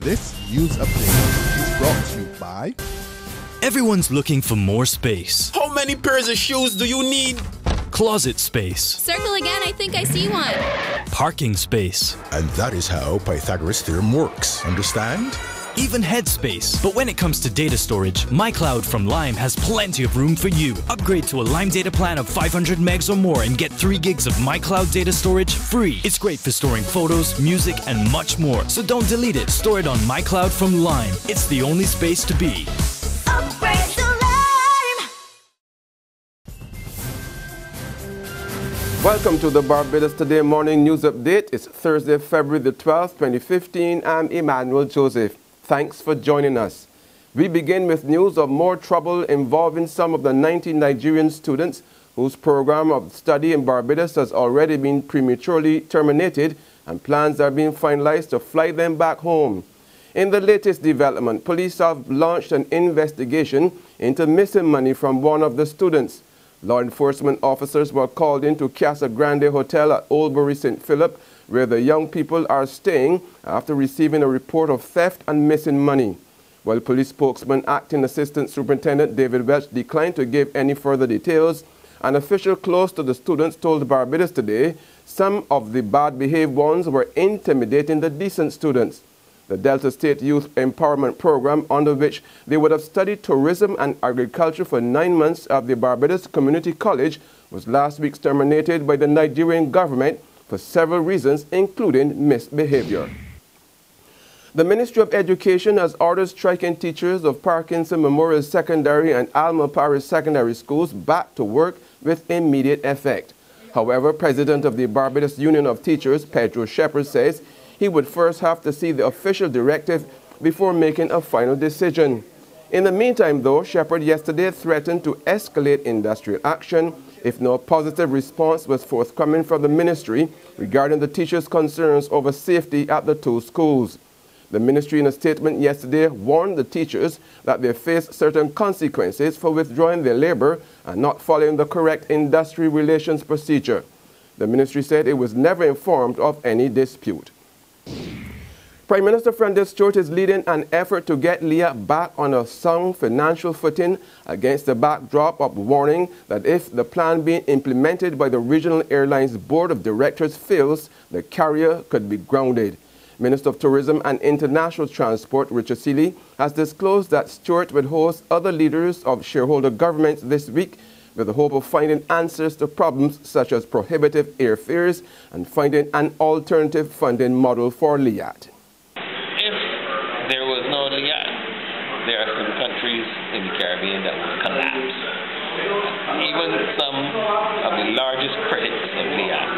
This news update is brought to you by... Everyone's looking for more space. How many pairs of shoes do you need? Closet space. Circle again, I think I see one. Parking space. And that is how Pythagoras' theorem works, understand? Even headspace. But when it comes to data storage, MyCloud from Lime has plenty of room for you. Upgrade to a Lime data plan of 500 megs or more and get 3 gigs of MyCloud data storage free. It's great for storing photos, music, and much more. So don't delete it. Store it on MyCloud from Lime. It's the only space to be. Upgrade to Lime! Welcome to the Barbados Today Morning News Update. It's Thursday, February the 12th, 2015. I'm Emmanuel Joseph. Thanks for joining us. We begin with news of more trouble involving some of the 19 Nigerian students whose program of study in Barbados has already been prematurely terminated, and plans are being finalized to fly them back home. In the latest development, police have launched an investigation into missing money from one of the students. Law enforcement officers were called into Casa Grande Hotel at Oldbury St. Philip, where the young people are staying after receiving a report of theft and missing money. While police spokesman Acting Assistant Superintendent David Welch declined to give any further details, an official close to the students told Barbados Today some of the bad-behaved ones were intimidating the decent students. The Delta State Youth Empowerment Program, under which they would have studied tourism and agriculture for 9 months at the Barbados Community College, was last week terminated by the Nigerian government for several reasons, including misbehavior. The Ministry of Education has ordered striking teachers of Parkinson Memorial Secondary and Alma Parish Secondary Schools back to work with immediate effect. However, President of the Barbados Union of Teachers, Pedro Shepherd, says he would first have to see the official directive before making a final decision. In the meantime, though, Shepherd yesterday threatened to escalate industrial action if no positive response was forthcoming from the ministry regarding the teachers' concerns over safety at the 2 schools. The ministry, in a statement yesterday, warned the teachers that they face certain consequences for withdrawing their labor and not following the correct industry relations procedure. The ministry said it was never informed of any dispute. Prime Minister Freundel Stuart is leading an effort to get LIAT back on a sound financial footing against the backdrop of warning that if the plan being implemented by the Regional Airlines Board of Directors fails, the carrier could be grounded. Minister of Tourism and International Transport, Richard Seeley, has disclosed that Stuart would host other leaders of shareholder governments this week with the hope of finding answers to problems such as prohibitive airfares and finding an alternative funding model for LIAT. If there was no LIAT, there are some countries in the Caribbean that would collapse. Even some of the largest critics of LIAT,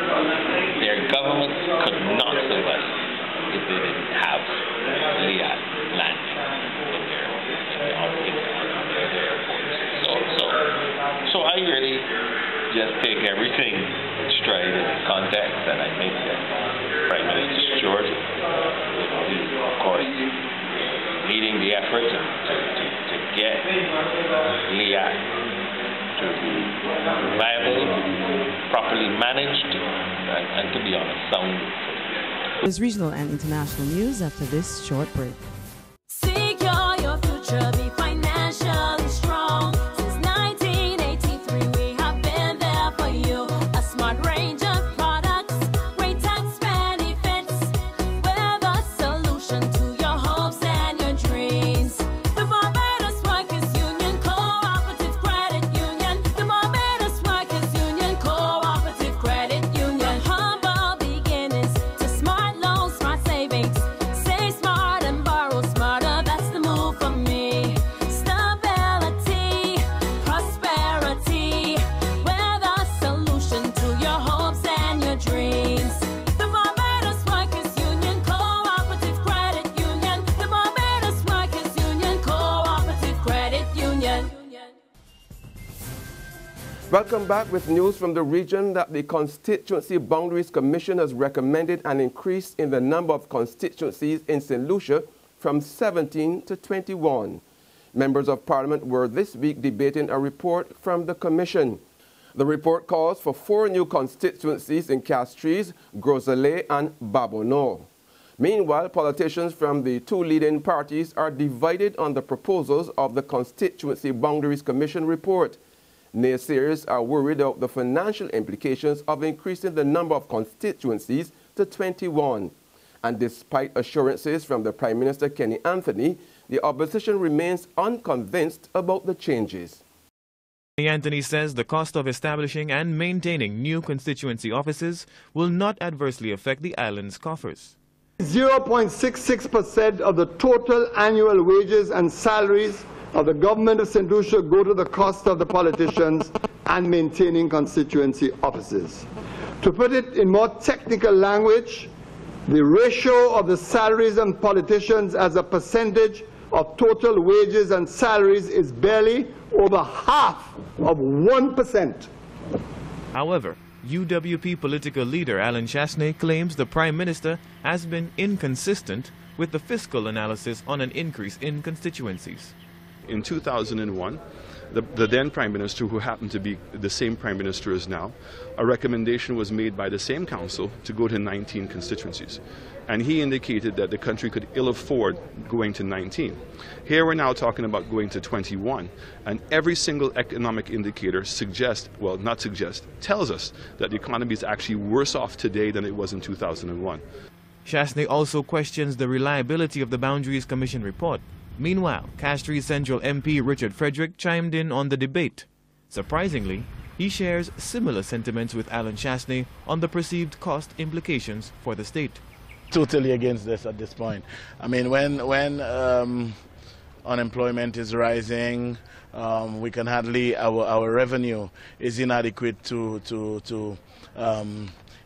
their governments could not survive if they didn't have LIAT landing in their airports. So I really just take everything straight in context, and I think that Prime Minister Stuart, he's of course leading the effort to get LIAT to be viable, properly managed, and to be on a sound footing. There's regional and international news after this short break. Secure your future, be financially strong. Since 1983, we have been there for you. A smart range of products, great tax benefits. We're the solution to your hopes and your dreams. The Barbados Workers Union Cooperative Credit Union. The Barbados Workers Union Cooperative Credit Union. Humble beginnings to smart loans, smart savings. Save smart and borrow smarter, that's the move for me. Stability, prosperity, we're the solution to your hopes and your dreams. The Barbados Workers Union Cooperative Credit Union. The Barbados Workers Union Cooperative Credit Union. Welcome back with news from the region that the Constituency Boundaries Commission has recommended an increase in the number of constituencies in St. Lucia from 17 to 21. Members of Parliament were this week debating a report from the Commission. The report calls for 4 new constituencies in Castries, Gros Islet and Babonneau. Meanwhile, politicians from the two leading parties are divided on the proposals of the Constituency Boundaries Commission report. Naysayers are worried about the financial implications of increasing the number of constituencies to 21. And despite assurances from the Prime Minister Kenny Anthony, the opposition remains unconvinced about the changes. Anthony says the cost of establishing and maintaining new constituency offices will not adversely affect the island's coffers. 0.66% of the total annual wages and salaries of the government of St. Lucia go to the cost of the politicians and maintaining constituency offices. To put it in more technical language, the ratio of the salaries of politicians as a percentage of total wages and salaries is barely over half of 1%. However, UWP political leader Alan Chasney claims the Prime Minister has been inconsistent with the fiscal analysis on an increase in constituencies. In 2001, the then Prime Minister, who happened to be the same Prime Minister as now, a recommendation was made by the same council to go to 19 constituencies. And he indicated that the country could ill afford going to 19. Here we're now talking about going to 21. And every single economic indicator tells us that the economy is actually worse off today than it was in 2001. Chasney also questions the reliability of the Boundaries Commission report. Meanwhile, Castries Central MP Richard Frederick chimed in on the debate. Surprisingly, he shares similar sentiments with Alan Chasney on the perceived cost implications for the state. Totally against this at this point. I mean, when unemployment is rising, we can hardly, our revenue is inadequate to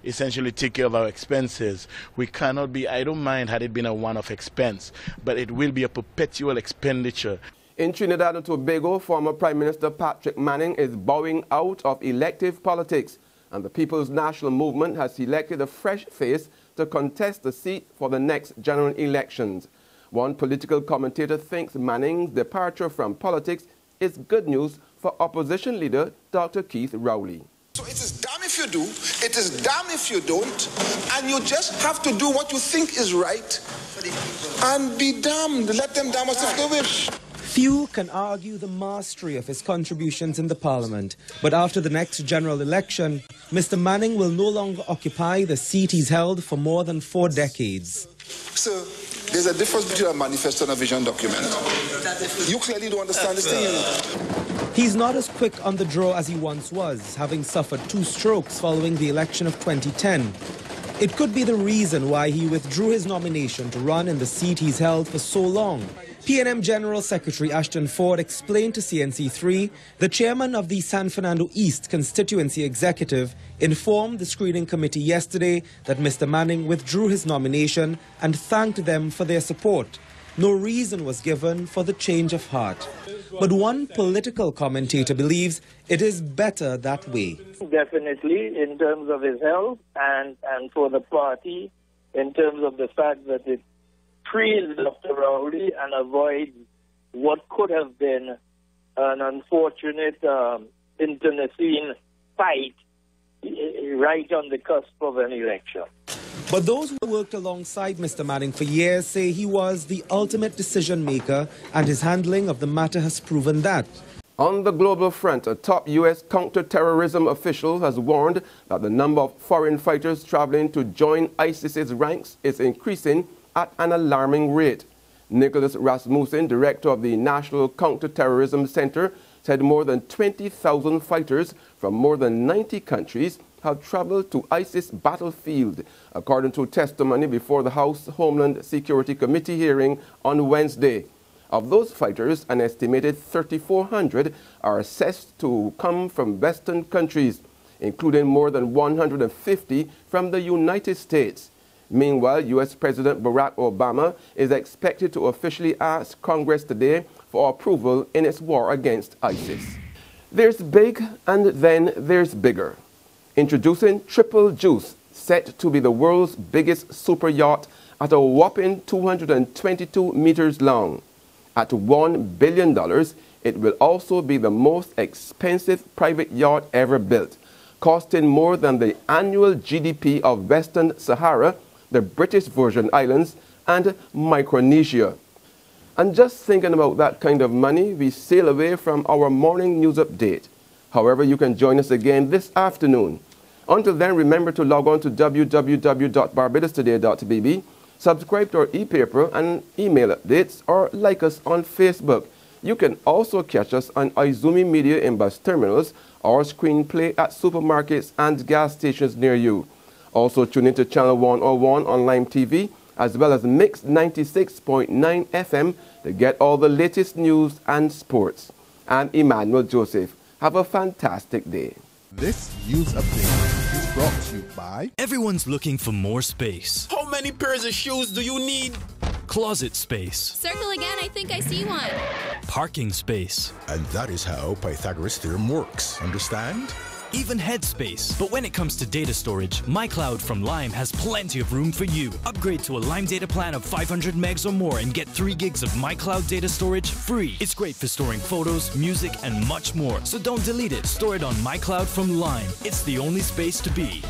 essentially take care of our expenses. We cannot be, I don't mind had it been a one-off expense, but it will be a perpetual expenditure. In Trinidad and Tobago, former Prime Minister Patrick Manning is bowing out of elective politics, and the People's National Movement has selected a fresh face to contest the seat for the next general elections. One political commentator thinks Manning's departure from politics is good news for opposition leader Dr. Keith Rowley. So it is damn if you do, it is damn if you don't, and you just have to do what you think is right and be damned. Let them damn us if they wish. Few can argue the mastery of his contributions in the Parliament, but after the next general election, Mr. Manning will no longer occupy the seat he's held for more than 4 decades. So there's a difference between a manifesto and a vision document. You clearly don't understand this thing. He's not as quick on the draw as he once was, having suffered 2 strokes following the election of 2010. It could be the reason why he withdrew his nomination to run in the seat he's held for so long. PNM General Secretary Ashton Ford explained to CNC3 the chairman of the San Fernando East Constituency Executive informed the screening committee yesterday that Mr. Manning withdrew his nomination and thanked them for their support. No reason was given for the change of heart. But one political commentator believes it is better that way. Definitely, in terms of his health and for the party, in terms of the fact that it frees Dr. Rowley and avoids what could have been an unfortunate internecine fight right on the cusp of an election. But those who worked alongside Mr. Manning for years say he was the ultimate decision maker, and his handling of the matter has proven that. On the global front, a top U.S. counter-terrorism official has warned that the number of foreign fighters traveling to join ISIS's ranks is increasing at an alarming rate. Nicholas Rasmussen, director of the National Counter-Terrorism Center, said more than 20,000 fighters from more than 90 countries have traveled to ISIS battlefield, according to testimony before the House Homeland Security Committee hearing on Wednesday. Of those fighters, an estimated 3,400 are assessed to come from Western countries, including more than 150 from the United States. Meanwhile, U.S. President Barack Obama is expected to officially ask Congress today for approval in its war against ISIS. There's big and then there's bigger. Introducing Triple Juice, set to be the world's biggest super yacht at a whopping 222 meters long. At $1 billion, it will also be the most expensive private yacht ever built, costing more than the annual GDP of Western Sahara, the British Virgin Islands, and Micronesia. And just thinking about that kind of money, we sail away from our morning news update. However, you can join us again this afternoon. Until then, remember to log on to www.barbadostoday.bb, subscribe to our e-paper and email updates, or like us on Facebook. You can also catch us on Izumi Media in bus terminals or screenplay at supermarkets and gas stations near you. Also tune into Channel 101 on Lime TV, as well as Mix 96.9 FM to get all the latest news and sports. I'm Emmanuel Joseph. Have a fantastic day. This news update is brought to you by... Everyone's looking for more space. How many pairs of shoes do you need? Closet space. Circle again, I think I see one. Parking space. And that is how Pythagoras' theorem works. Understand? Even head space. But when it comes to data storage, MyCloud from Lime has plenty of room for you. Upgrade to a Lime data plan of 500 megs or more and get 3 gigs of MyCloud data storage free. It's great for storing photos, music, and much more. So don't delete it. Store it on MyCloud from Lime. It's the only space to be.